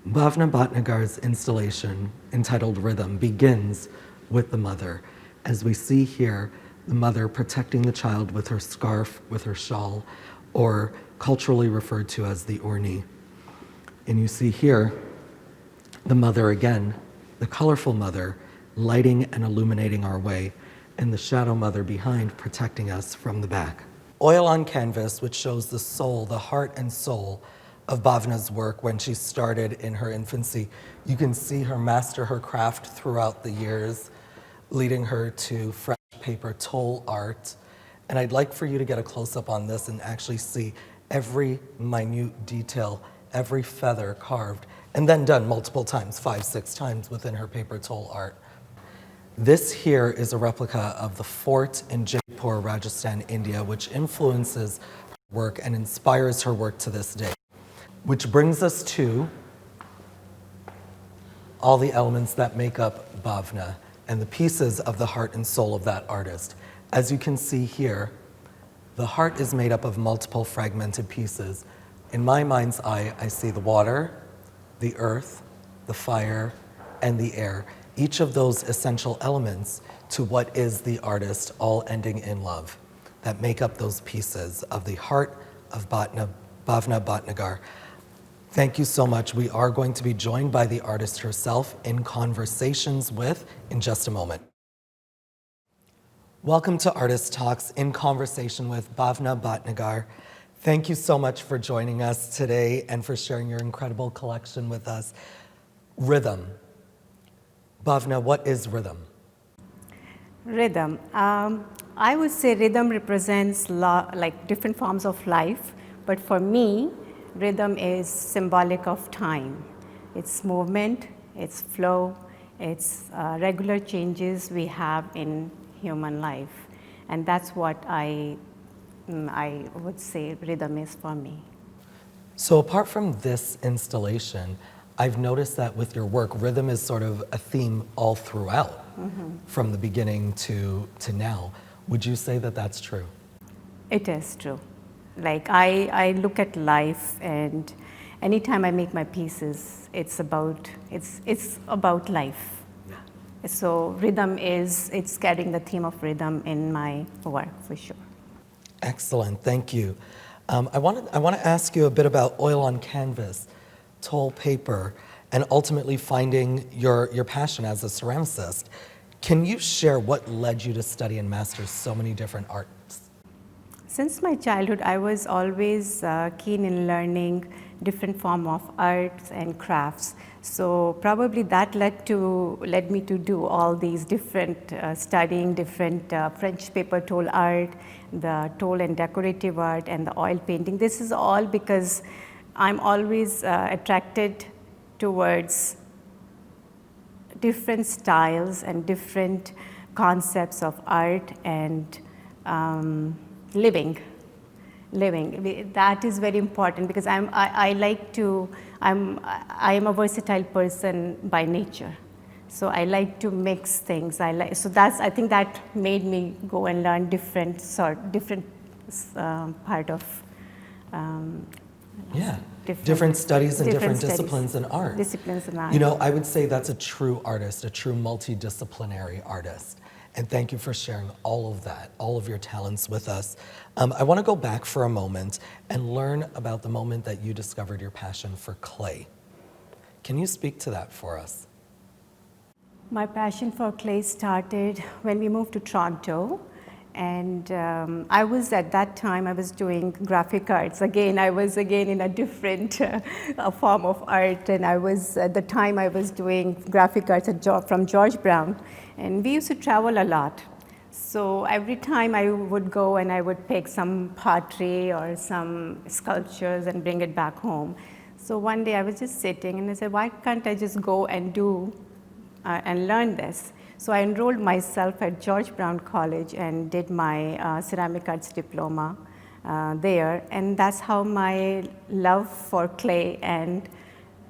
Bhavna Bhatnagar's installation, entitled Rhythm, begins with the mother. As we see here, the mother protecting the child with her scarf, with her shawl, or culturally referred to as the orni. And you see here, the mother again, the colorful mother, lighting and illuminating our way, and the shadow mother behind protecting us from the back. Oil on canvas, which shows the soul, the heart and soul of Bhavna's work when she started in her infancy. You can see her master her craft throughout the years, leading her to fresh paper toll art. And I'd like for you to get a close-up on this and actually see every minute detail, every feather carved, and then done multiple times, 5, 6 times within her paper toll art. This here is a replica of the fort in Jaipur, Rajasthan, India, which influences her work and inspires her work to this day. Which brings us to all the elements that make up Bhavna and the pieces of the heart and soul of that artist. As you can see here, the heart is made up of multiple fragmented pieces. In my mind's eye, I see the water, the earth, the fire, and the air. Each of those essential elements to what is the artist, all ending in love, that make up those pieces of the heart of Bhavna Bhatnagar. Thank you so much. We are going to be joined by the artist herself in conversations with in just a moment. Welcome to Artist Talks in conversation with Bhavna Bhatnagar. Thank you so much for joining us today and for sharing your incredible collection with us. Rhythm. Bhavna, what is rhythm? Rhythm. I would say rhythm represents like different forms of life, but for me, rhythm is symbolic of time. It's movement, it's flow, it's regular changes we have in human life. And that's what I would say rhythm is for me. So apart from this installation, I've noticed that with your work, rhythm is sort of a theme all throughout, from the beginning to now. Would you say that that's true? It is true. Like I look at life, and anytime I make my pieces, it's about life. Yeah. So rhythm it's carrying the theme of rhythm in my work for sure. Excellent, thank you. I want to ask you a bit about oil on canvas, toll paper, and ultimately finding your passion as a ceramicist. Can you share what led you to study and master so many different arts? Since my childhood, I was always keen in learning different form of arts and crafts. So probably that led me to do all these different studying different French paper toll art, the toll and decorative art, and the oil painting. This is all because I'm always attracted towards different styles and different concepts of art and living. That is very important because I am a versatile person by nature. So I like to mix things. I think that made me go and learn different part of different studies and different disciplines in art. Disciplines in art. You know, I would say that's a true artist, a true multidisciplinary artist. And thank you for sharing all of that, all of your talents with us. I want to go back for a moment and learn about the moment that you discovered your passion for clay. Can you speak to that for us? My passion for clay started when we moved to Toronto. And I was at that time, I was doing graphic arts. Again, I was in a different form of art. And at the time I was doing graphic arts from George Brown. And we used to travel a lot. So every time I would go and I would pick some pottery or some sculptures and bring it back home. So one day I was just sitting and I said, why can't I just go and do and learn this? So I enrolled myself at George Brown College and did my ceramic arts diploma there. And that's how my love for clay and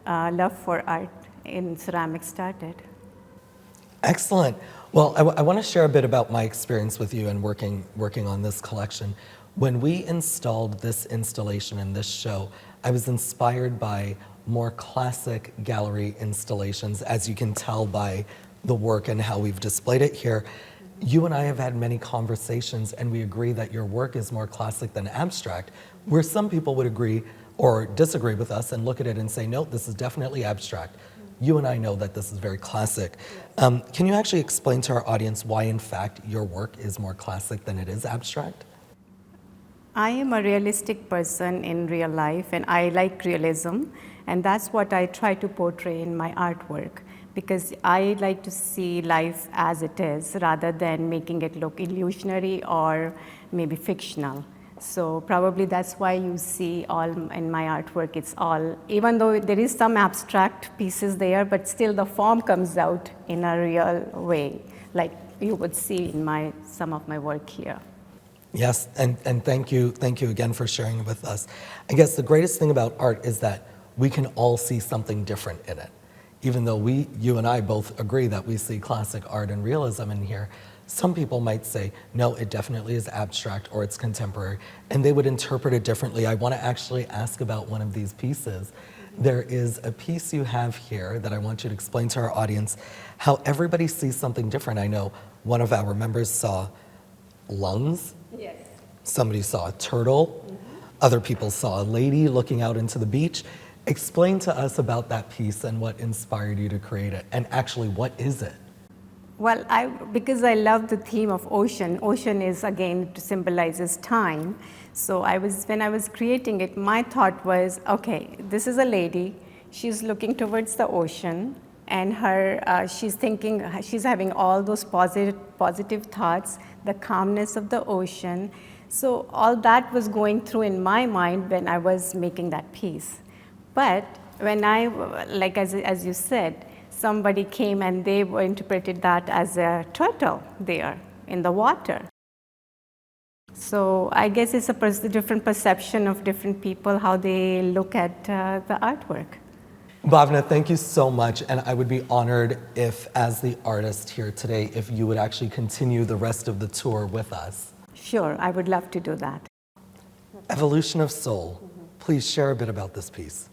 love for art in ceramics started. Excellent. Well, I want to share a bit about my experience with you and working on this collection. When we installed this installation in this show, I was inspired by more classic gallery installations, as you can tell by the work and how we've displayed it here. You and I have had many conversations, and we agree that your work is more classic than abstract, where some people would agree or disagree with us and look at it and say, no, this is definitely abstract. You and I know that this is very classic. Can you actually explain to our audience why, in fact, your work is more classic than it is abstract? I am a realistic person in real life, and I like realism, and that's what I try to portray in my artwork, because I like to see life as it is rather than making it look illusionary or maybe fictional. So probably that's why you see all in my artwork, it's all, even though there is some abstract pieces there, but still the form comes out in a real way, like you would see in some of my work here. Yes, and thank you again for sharing it with us. I guess the greatest thing about art is that we can all see something different in it. Even though you and I both agree that we see classic art and realism in here, some people might say, no, it definitely is abstract or it's contemporary, and they would interpret it differently. I want to actually ask about one of these pieces. There is a piece you have here that I want you to explain to our audience how everybody sees something different. I know one of our members saw lungs. Yes. Somebody saw a turtle. Other people saw a lady looking out into the beach. Explain to us about that piece and what inspired you to create it, and actually, what is it? Well, because I love the theme of ocean. Ocean is, again, symbolizes time. So when I was creating it, my thought was, okay, this is a lady. She's looking towards the ocean, and she's thinking, she's having all those positive thoughts, the calmness of the ocean. So all that was going through in my mind when I was making that piece. But when like as you said, somebody came and they interpreted that as a turtle there in the water. So I guess it's a different perception of different people, how they look at the artwork. Bhavna, thank you so much, and I would be honored if, as the artist here today, if you would actually continue the rest of the tour with us. Sure, I would love to do that. Evolution of Soul. Please share a bit about this piece.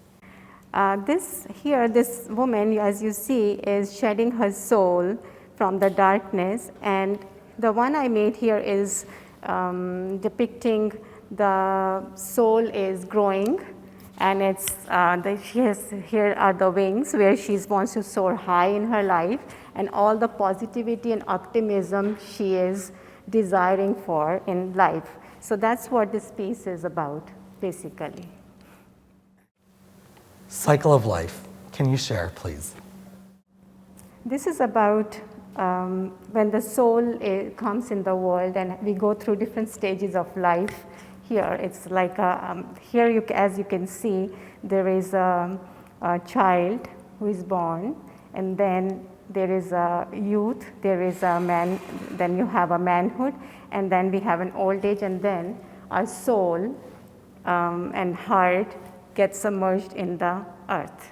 This woman, as you see, is shedding her soul from the darkness, and the one I made here is depicting the soul is growing, and it's here are the wings where she wants to soar high in her life, and all the positivity and optimism she is desiring for in life. So that's what this piece is about, basically. Cycle of life. Can you share, please? This is about when the soul comes in the world, and we go through different stages of life. Here, it's like as you can see, there is a child who is born, and then there is a youth, there is a man, then you have a manhood, and then we have an old age, and then our soul and heart get submerged in the earth,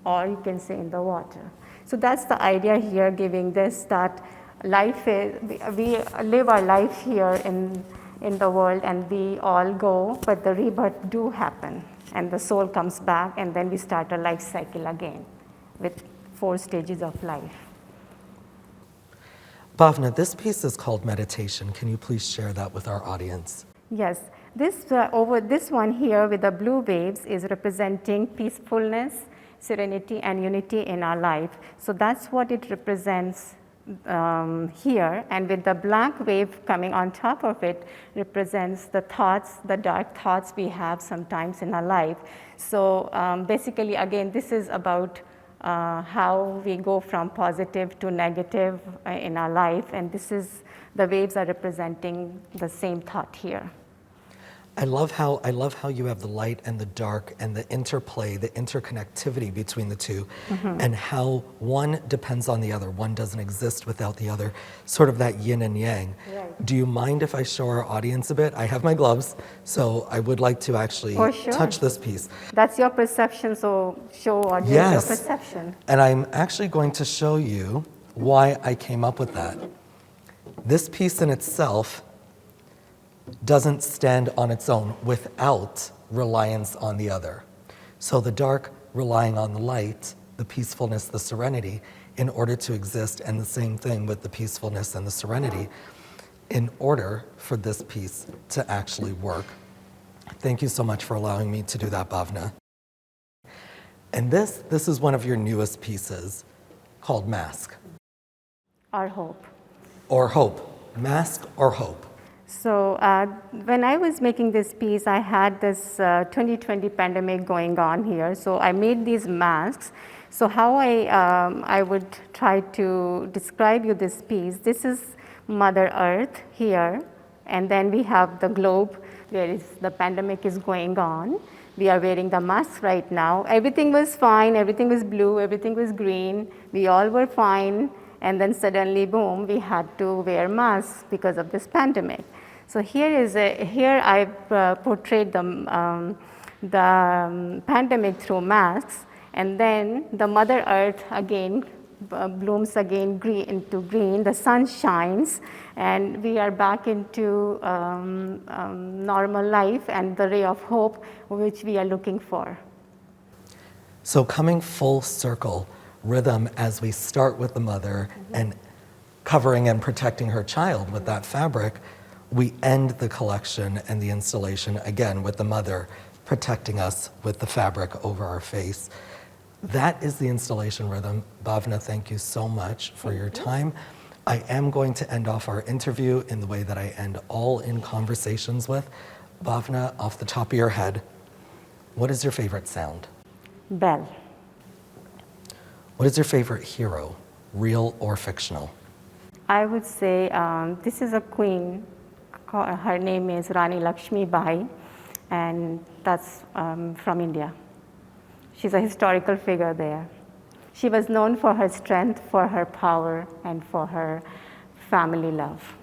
or you can say in the water. So that's the idea here, giving this, that life is, we live our life here in the world, and we all go, but the rebirth do happen, and the soul comes back, and then we start a life cycle again with 4 stages of life. Bhavna, this piece is called Meditation. Can you please share that with our audience? Yes, this one here with the blue waves is representing peacefulness, serenity, and unity in our life. So that's what it represents here, and with the black wave coming on top of it represents the thoughts, the dark thoughts we have sometimes in our life. So basically, again, this is about how we go from positive to negative in our life, and the waves are representing the same thought here. I love how you have the light and the dark and the interplay, the interconnectivity between the two, and how one depends on the other. One doesn't exist without the other, sort of that yin and yang. Right. Do you mind if I show our audience a bit? I have my gloves, so I would like to actually touch this piece. That's your perception, so show audience your perception. And I'm actually going to show you why I came up with that. This piece in itself doesn't stand on its own without reliance on the other. So the dark relying on the light, the peacefulness, the serenity, in order to exist, and the same thing with the peacefulness and the serenity, in order for this piece to actually work. Thank you so much for allowing me to do that, Bhavna. And this is one of your newest pieces called Mask. Our hope. Or Hope. Mask or Hope. So when I was making this piece, I had this 2020 pandemic going on here. So I made these masks. So how I would try to describe you this piece, this is Mother Earth here, and then we have the globe where the pandemic is going on. We are wearing the masks right now. Everything was fine, everything was blue, everything was green. We all were fine, and then suddenly, boom, we had to wear masks because of this pandemic. So here I've portrayed the pandemic through masks, and then the Mother Earth again blooms again into green, the sun shines, and we are back into normal life and the ray of hope which we are looking for. So coming full circle, rhythm, as we start with the mother and covering and protecting her child with that fabric, we end the collection and the installation again with the mother protecting us with the fabric over our face. That is the installation rhythm. Bhavna, thank you so much for your time. I am going to end off our interview in the way that I end all in conversations with. Bhavna, off the top of your head, what is your favorite sound? Bell. What is your favorite hero, real or fictional? I would say this is a queen. Her name is Rani Lakshmi Bai, and that's from India. She's a historical figure there. She was known for her strength, for her power, and for her family love.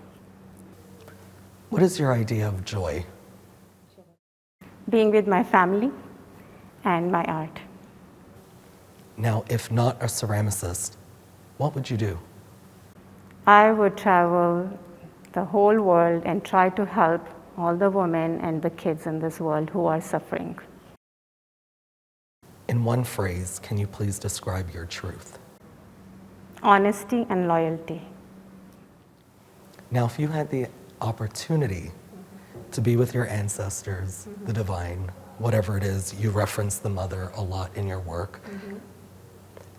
What is your idea of joy? Being with my family and my art. Now, if not a ceramicist, what would you do? I would travel the whole world and try to help all the women and the kids in this world who are suffering. In one phrase, can you please describe your truth? Honesty and loyalty. Now, if you had the opportunity to be with your ancestors, the divine, whatever it is, you reference the mother a lot in your work,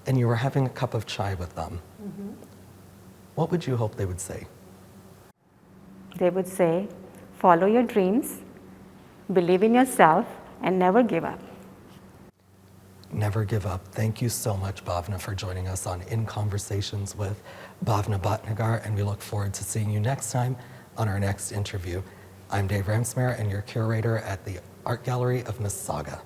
and you were having a cup of chai with them, what would you hope they would say? They would say, follow your dreams, believe in yourself, and never give up. Never give up. Thank you so much, Bhavna, for joining us on In Conversations with Bhavna Bhatnagar, and we look forward to seeing you next time on our next interview. I'm Dave Ramsmere, and your curator at the Art Gallery of Mississauga.